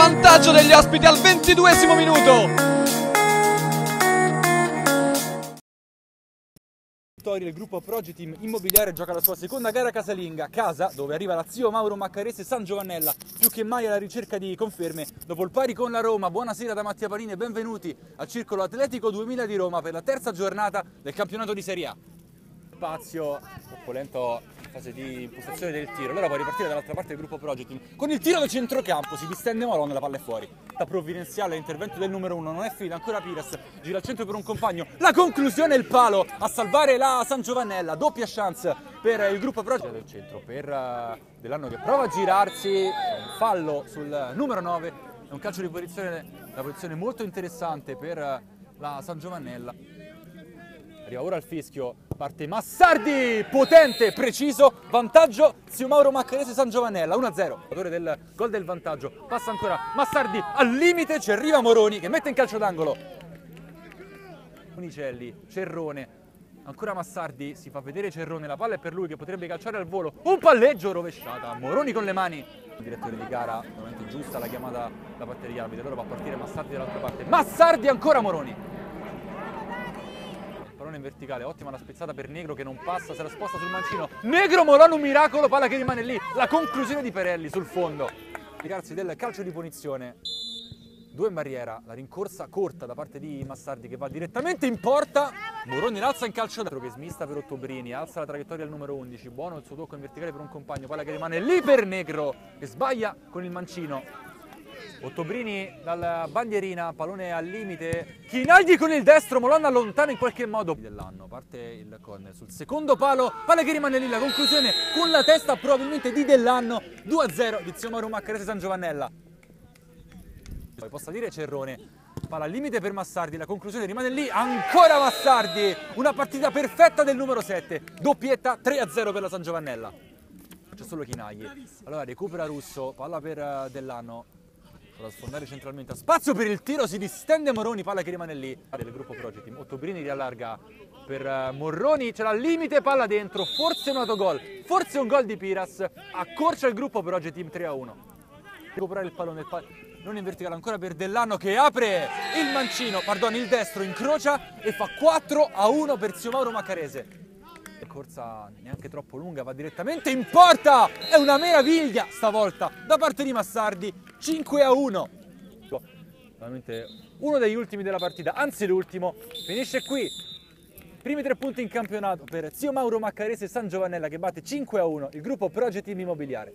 vantaggio degli ospiti al 22esimo minuto. Il gruppo Progeteam Immobiliare gioca la sua seconda gara casalinga, casa dove arriva la Zio Mauro Maccarese San Giovannella, più che mai alla ricerca di conferme dopo il pari con la Roma. Buonasera da Mattia Parini e benvenuti al Circolo Atletico 2000 di Roma per la terza giornata del campionato di Serie A. Spazio troppo lento in fase di impostazione del tiro, allora può ripartire dall'altra parte del gruppo Progeteam con il tiro da centrocampo, si distende Malone, la palla è fuori. La provvidenziale, l'intervento del numero 1, non è finita ancora Piras, gira al centro per un compagno, la conclusione è il palo a salvare la San Giovannella, doppia chance per il gruppo Progeteam del centro per Dell'Anno che prova a girarsi, un fallo sul numero 9, è un calcio di posizione, una posizione molto interessante per la San Giovannella. Arriva ora il fischio, parte Massardi, potente, preciso, vantaggio Zio Mauro Maccarese San Giovannella, 1-0. Autore del gol del vantaggio, passa ancora Massardi al limite, ci arriva Moroni che mette in calcio d'angolo. Unicelli, Cerrone, ancora Massardi, si fa vedere Cerrone, la palla è per lui che potrebbe calciare al volo, un palleggio rovesciata, Moroni con le mani. Il direttore di gara, veramente giusta la chiamata da parte degli arbitri, allora va a partire Massardi dall'altra parte, Massardi ancora Moroni. Pallone in verticale, ottima la spezzata per Negro che non passa, se la sposta sul mancino. Negro, Molano, un miracolo, palla che rimane lì. La conclusione di Perelli sul fondo. Ricarsi del calcio di punizione. 2 in barriera, la rincorsa corta da parte di Massardi che va direttamente in porta. Moroni l'alza in calcio d'angolo che smista per Ottobrini, alza la traiettoria al numero 11. Buono il suo tocco in verticale per un compagno, palla che rimane lì per Negro che sbaglia con il mancino. Ottobrini dalla bandierina, pallone al limite, Chinagli con il destro, Molano allontana in qualche modo Dell'Anno, parte il corner sul secondo palo, palla che rimane lì, la conclusione con la testa probabilmente di Dell'Anno, 2-0 di Zio Mauro Maccarese San Giovannella. Poi possa dire Cerrone, palla al limite per Massardi, la conclusione rimane lì, ancora Massardi, una partita perfetta del numero 7, doppietta, 3-0 per la San Giovannella. C'è solo Chinagli, allora recupera Russo, palla per Dell'Anno. Da sfondare centralmente a spazio per il tiro, si distende Moroni, palla che rimane lì del gruppo Progeteam. Ottobrini riallarga per Morroni, c'è al limite, palla dentro, forse un autogol, forse un gol di Piras, accorcia il gruppo Progeteam 3-1. Recuperare il pallone, non in verticale ancora per Dell'Anno che apre il mancino, il destro, incrocia e fa 4-1 per Zio Mauro Maccarese. Corsa neanche troppo lunga, va direttamente in porta, è una meraviglia stavolta da parte di Massardi, 5-1. Veramente uno degli ultimi della partita, anzi l'ultimo, finisce qui. Primi 3 punti in campionato per Zio Mauro Maccarese San Giovannella che batte 5-1 il gruppo Progeteam Immobiliare.